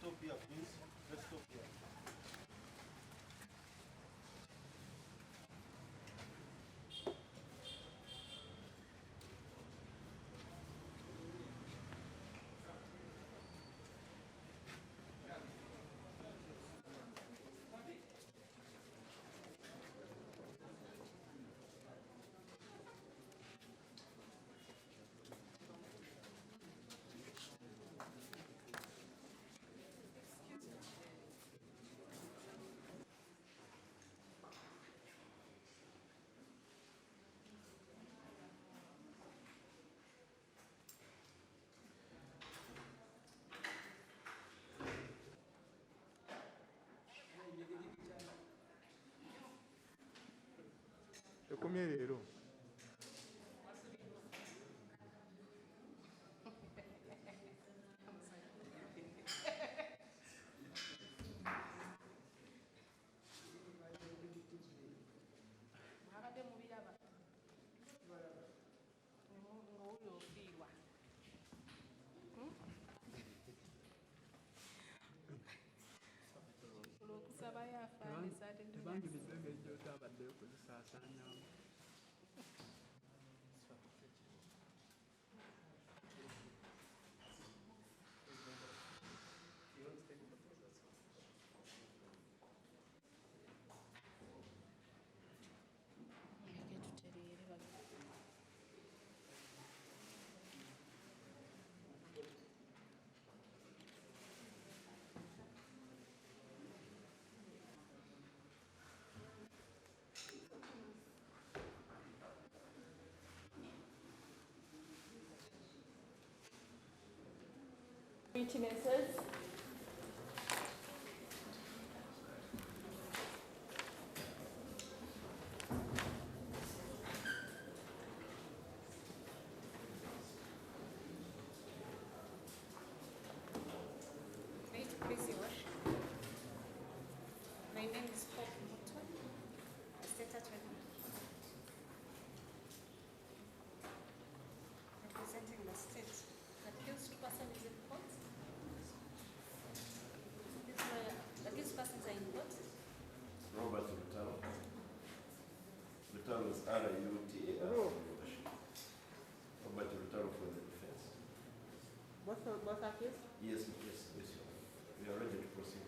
stop here, please. Let's stop here. Come leero tebanjulizza engeri gy'otabaddeyo kuzisaasaanyamu. Witnesses. Please, Your Worship. My name is Hope Muto, State Attorney, representing the state. The accused person is in court. The accused persons are in court. Robert Lutalo. Lutalo is R-U-T-A-R. Robert Lutalo for the defense. Both accused? Yes. We are ready to proceed.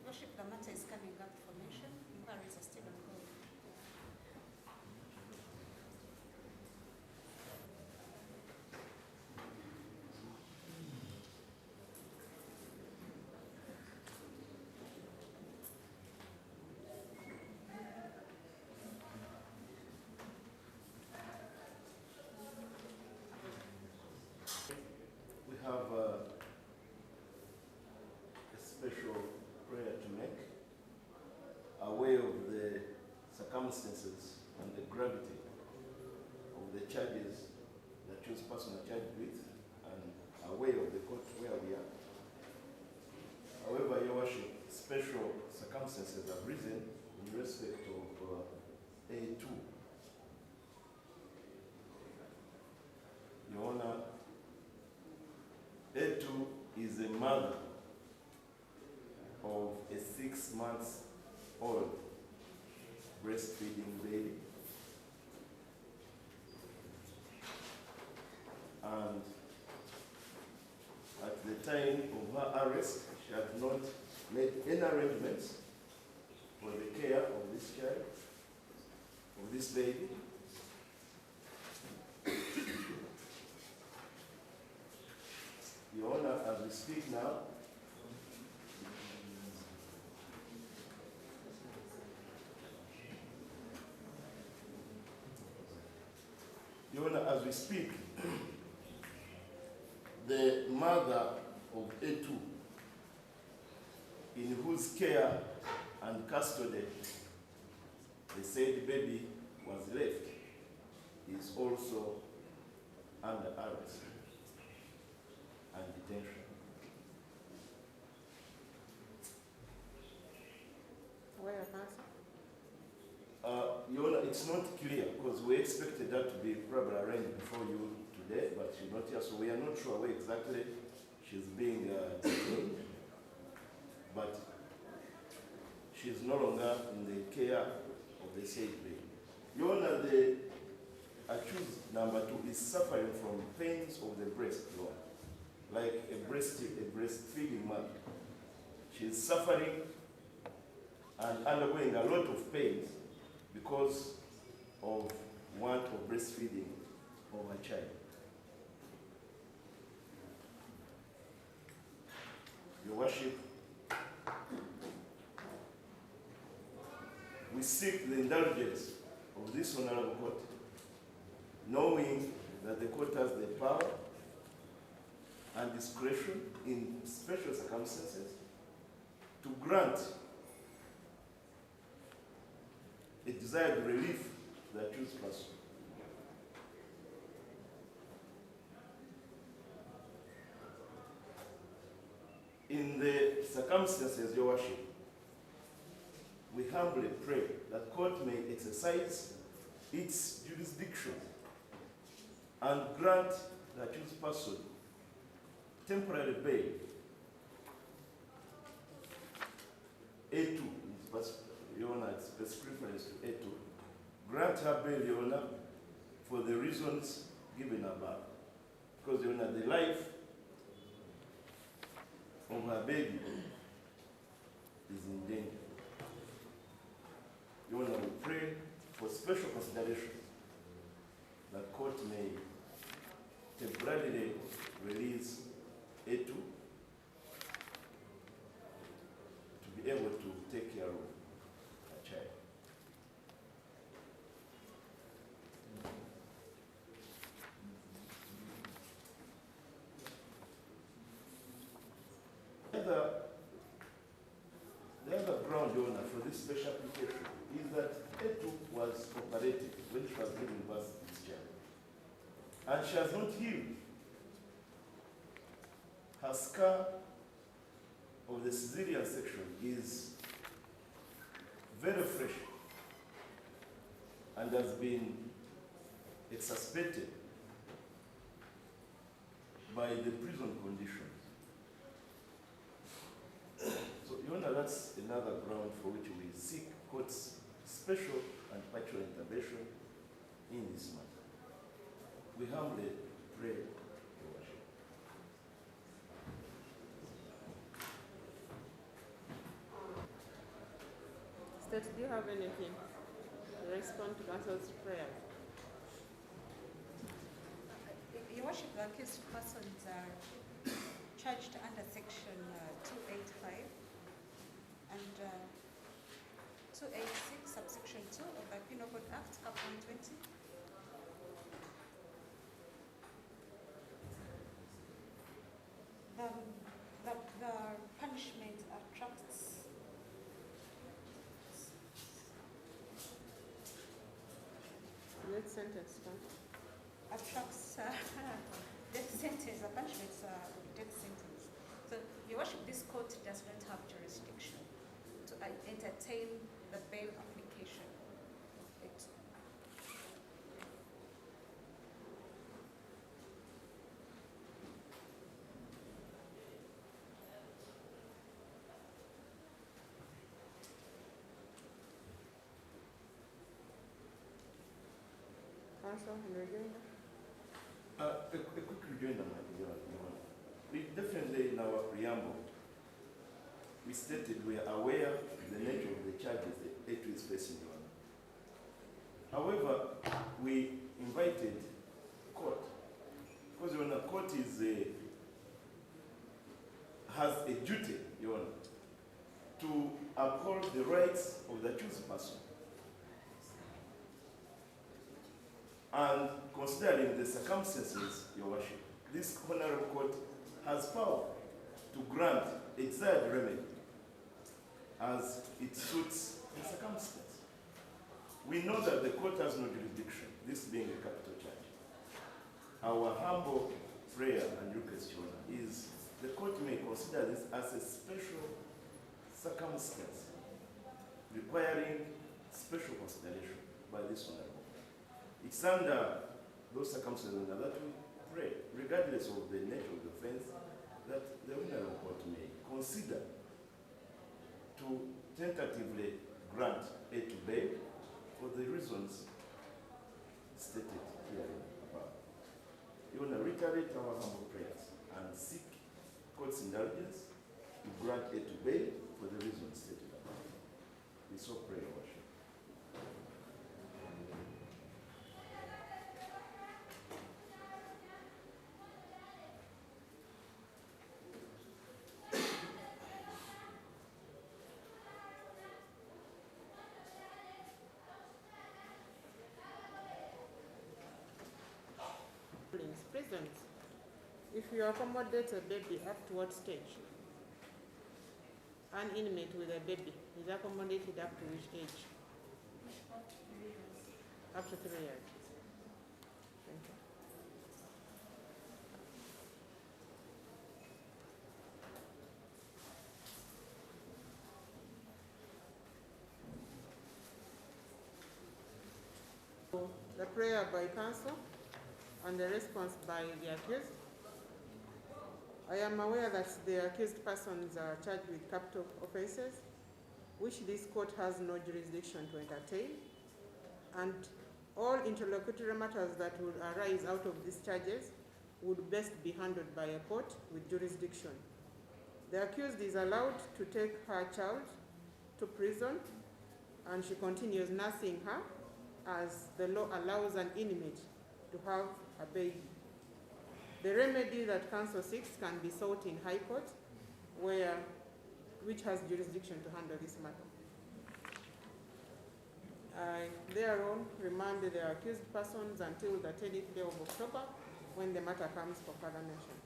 Worship, the matter is coming up for mention. Inquiries are still ongoing. We have a special prayer to make, aware of the circumstances and the gravity of the charges the accused person are charged with, and aware of the court where we are. However, Your Worship, special circumstances have risen in respect of A2. Your Honor, A2 is a mother of a 6-month-old breastfeeding baby. And at the time of her arrest, she had not made any arrangements for the care of this child, of this baby. Your Honor, as we speak now, Your Honor, as we speak, the mother of A2, in whose care and custody the said baby was left, is also under arrest and detention. Where counsel? Your Honor, it's not clear because we expected that to be probably arranged before you today. today, but she's not here, so we are not sure where exactly she's being detained. But she's no longer in the care of the said baby. Your Honor, the accused number 2 is suffering from pains of the breast, Your Honor, like a breastfeeding mother. She's suffering and undergoing a lot of pains because of want of breastfeeding of her child. Your Worship, we seek the indulgence of this Honorable Court, knowing that the court has the power and discretion in special circumstances to grant a desired relief to the accused person. In the circumstances, Your Worship, we humbly pray that court may exercise its jurisdiction and grant the accused person temporary bail, A2, Your Honor, it's specific reference to A2. Grant her bail, Your Honor, for the reasons given above. Because, Your Honor, the life of her baby is in danger. Your Honor, we pray for special consideration that court may temporarily release A2 to be able to take care of her child. The other ground, Your Honor, for this special application is that A2 was operated when she was giving birth to this child. And she has not healed. Her scar of the cesarean section is very fresh and has been exacerbated by the prison conditions. So, Your Honor, that's another ground for which we seek court's special and partial intervention in this matter. We humbly pray, Your Worship. State, do you have anything to respond to counsel's prayer? Your Worship, the accused persons are charged under section 285 and 286, subsection 2 of the Penal Code Act, Cap 120. The punishment attracts Death sentence, death sentence, the punishment is death sentence. So, Your Worship, this court does not have jurisdiction to entertain the bail application. Counsel, in rejoinder? A quick rejoinder, Your Honor. We definitely, in our preamble, we stated we are aware of the nature of the charges that A2 is facing, Your Honor. However, we invited court, because, Your Honor, court has a duty, Your Honor, to uphold the rights of the accused person. And considering the circumstances, Your Worship, this Honorable Court has power to grant a desired remedy as it suits the circumstance. We know that the court has no jurisdiction, this being a capital charge. Our humble prayer and request, Your Honor, is the court may consider this as a special circumstance requiring special consideration by this Honorable. It's under those circumstances that we pray, regardless of the nature of the offense, that the Honorable Court may consider to tentatively grant aid to bail for the reasons stated here above. You want to reiterate our humble prayers and seek court's indulgence to grant aid to bail for the reasons stated above. We so pray, Your Worship. Present. If you accommodate a baby up to what stage? An inmate with a baby is accommodated up to which age? Up to 3 years. Thank you. The prayer by counsel and the response by the accused. I am aware that the accused persons are charged with capital offences, which this court has no jurisdiction to entertain, and all interlocutory matters that would arise out of these charges would best be handled by a court with jurisdiction. The accused is allowed to take her child to prison, and she continues nursing her as the law allows an inmate to have a baby. The remedy that counsel seeks can be sought in High Court, which has jurisdiction to handle this matter. I thereon remand the accused persons until the 10th day of October, when the matter comes for further mention.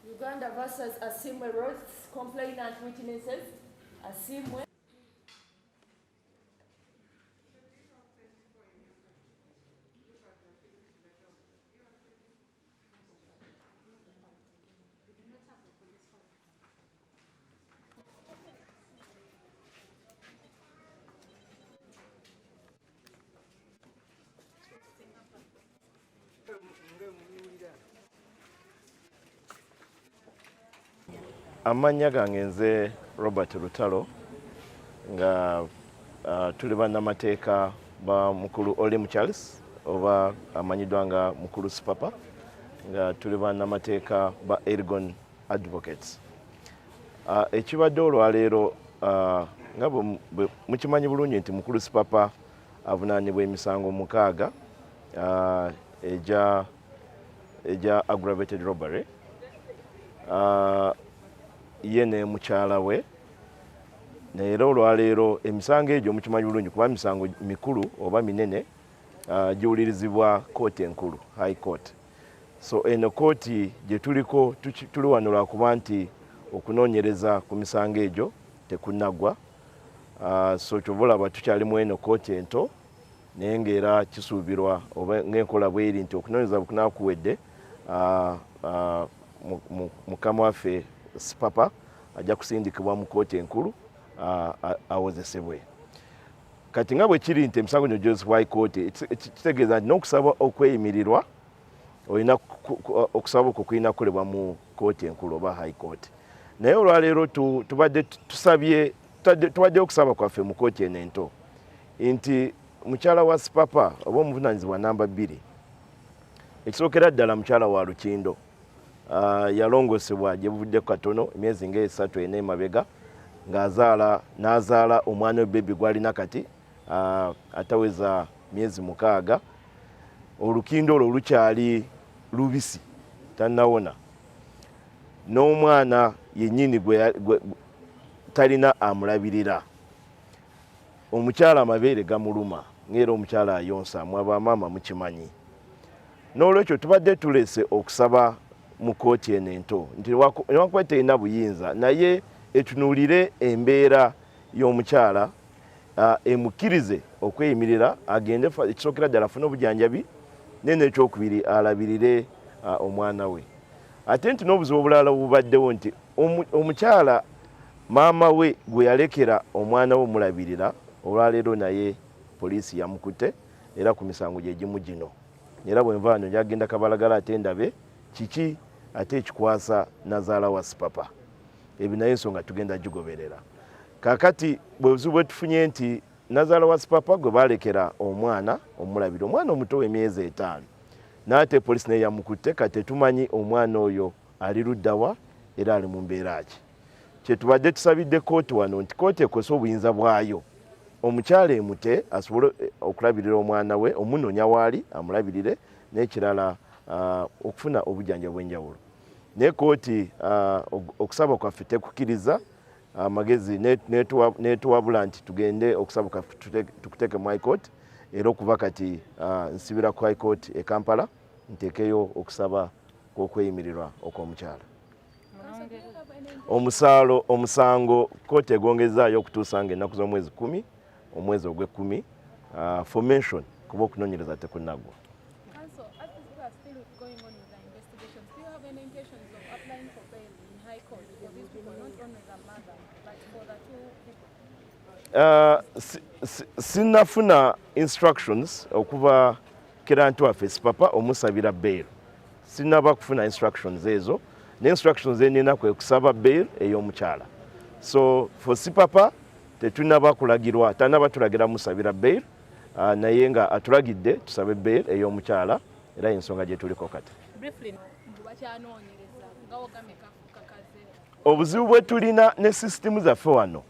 Uganda versus Asimwe Roads, complainant witnesses, Asimwe. Amannya gange nze Robert Lutalo nga tuli bannamateeka ba mukulu Olem Charles oba amanyiddwa nga mukulu Sipapa, nga tuli bannamateeka ba Ergon Advocates. Ekibadde olwaleero nga mukimanyi bulungi nti mukulu Sipapa avunaanibwa emisango 6 eja aggravated robbery. Ye ne mukyala we, naye olwaleero emisango egyo mukimanyi bulungi kuba misango mikulu oba minene giwulirizibwa kooti enkulu, High Court. So eno kooti gye tuliko tuli wano lwakuba nti okunoonyereza ku misango egyo tekunnagwa. So kyova olaba tukyali eno kooti ento, naye ng'era kisuubirwa oba ng'enkola bweri nti okunoonyereza bwe kunaakuwedde mukama waffe Sipapa ajja kusindikibwa mu kooti enkulu awozesebwe. Kati nga bwe kiri nti emisango gino gyozesebwa High Court, kitegeeza nti n'okusaba okweyimirirwa olina okusaba okwo kulina kukolebwa mu kooti enkulu oba High Court. Naye olwaleero tubadde okusaba kwaffe mu kooti eno ento nti mukyala wa Sipapa oba omuvunaanyizibwa namba 2, ekisookera ddala mukyala wa Lukindo yalongosebwa gye buvuddeku katono emyezi nga 3 ene emabega n'azaala omwana w'ebbebi gw'alina kati ataweza myezi 6. Olukindo olwo lukyali lubisi tannawona, n'omwana yennyini gwe talina amulabirira. Omukyala amabeere gamuluma ng'era omukyala ayonsa, mwaba maama mukimanyi. N'olwekyo tubadde tulese okusaba mu kooti eno ento nti newakuba terina buyinza naye etunuulire embeera y'omukyala emukirize okweyimirira agende ekisookera ddala afune obujjanjabi nene ekyokubiri alabirire omwana we. Ate nti n'obuzibu obulala bubaddewo nti omukyala maama we gwe yalekera omwana we omulabirira olwaleero naye poliisi yamukutte era ku misango gye gimu gino. Era bwe nva wano gyagenda kabalagala ate ndabe kiki ate ekikwasa nazaala wa Sipapa. Ebyo naye ensonga tugenda gigoberera. Kaakati bwebuzibu bwe tufunye nti nazaala wa Sipapa gwe balekera omwana omulabirira, omwana omuto w'emyezi 5 n'ate poliisi naye yamukutte, kati tetumanyi omwana oyo ali luddawa era ali mu mbeera ki. Kyetubadde tusabidde kooti wano nti kooti ekozesa obuyinza bwayo omukyala emute asobole okulabirira omwana we, omunoonya waali amulabirire, n'ekirala okufuna obujjanjabi bw'enjawulo. Naye kooti okusaba kwaffe tekukkiriza amagezi netuwabula nti tugende okusaba kwaffe tukuteeke mu High Court, era okuva kati nsibira ku High Court e Kampala nteekeyo okusaba kw'okweyimirirwa okw'omukyala. Omusango kooti egongezaayo okutuusa nga ennaku z'omwezi 10 omwezi ogw'e10 formation kuba okunoonyereza tekunnagwa. Sinnafuna instructions okuva kerantu waffe Sipapa omusabira bail. Sinnaba kufuna instructions ezo. Ne instructions enina kwe kusaba bail ey'omukyala. So for Sipapa tetunaba kulagirwa, tanaba tulagira musabira bail, naye nga atulagidde tusabe bail ey'omukyala era ensonga gye tuliko kati. Obuzibu bwe tulina ne system zaffe wano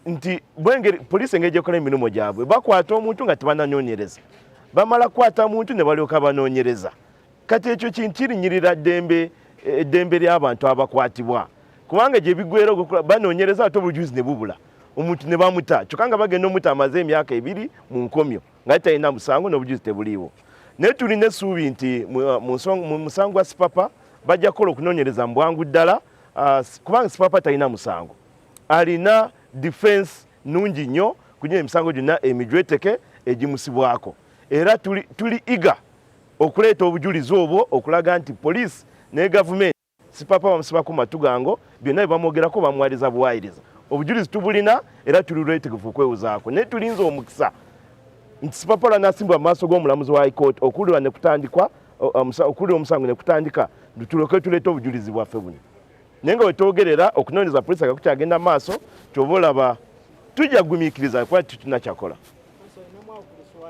nti bwengeri poliisi engeri gyekola emirimu gyabwe bakwata omuntu nga tebananoonyereza, bamala kukwata omuntu ne balyoka banoonyereza. Kati ekyo kintu kirinnyirira eddembe ly'abantu abakwatibwa, kubanga gye biggweera banoonyereza ate obujulizi ne bubula, omuntu ne bamuta kyokka nga bagenda omuta amaze emyaka 2 mu nkomyo nga talina musango n'obujulizi tebuliiwo. Naye tulina essuubi nti mu musango gwa Sipapa bajja kukola okunoonyereza mu bwangu ddala, kubanga Sipapa talina musango, alina defense nungi nnyo kunywa emisango gyonna emijweteke egimusibwako, era tuli iga okuleeta obujulizi obwo okulaga nti poliisi ne gavumenti Sipapa bamusibako matugango, byonna bamwogerako bamuwaliza buwayiriza. Obujulizi tubulina era tuli lwetegefu okwewuzaako, naye tulinza omukisa nti Sipapa lw'anaasimbwa mu maaso g'omulamuzi wa High Court okuwulira ne kutandikwa okuwulira omusango ne kutandika tuloke tuleeta obujulizi bwaffe buno. Naye nga wetwogerera okunoonyereza poliisi akakukyagenda mu maaso, ky'oba olaba tujja kugumiikiriza kuba tetulina kyakola.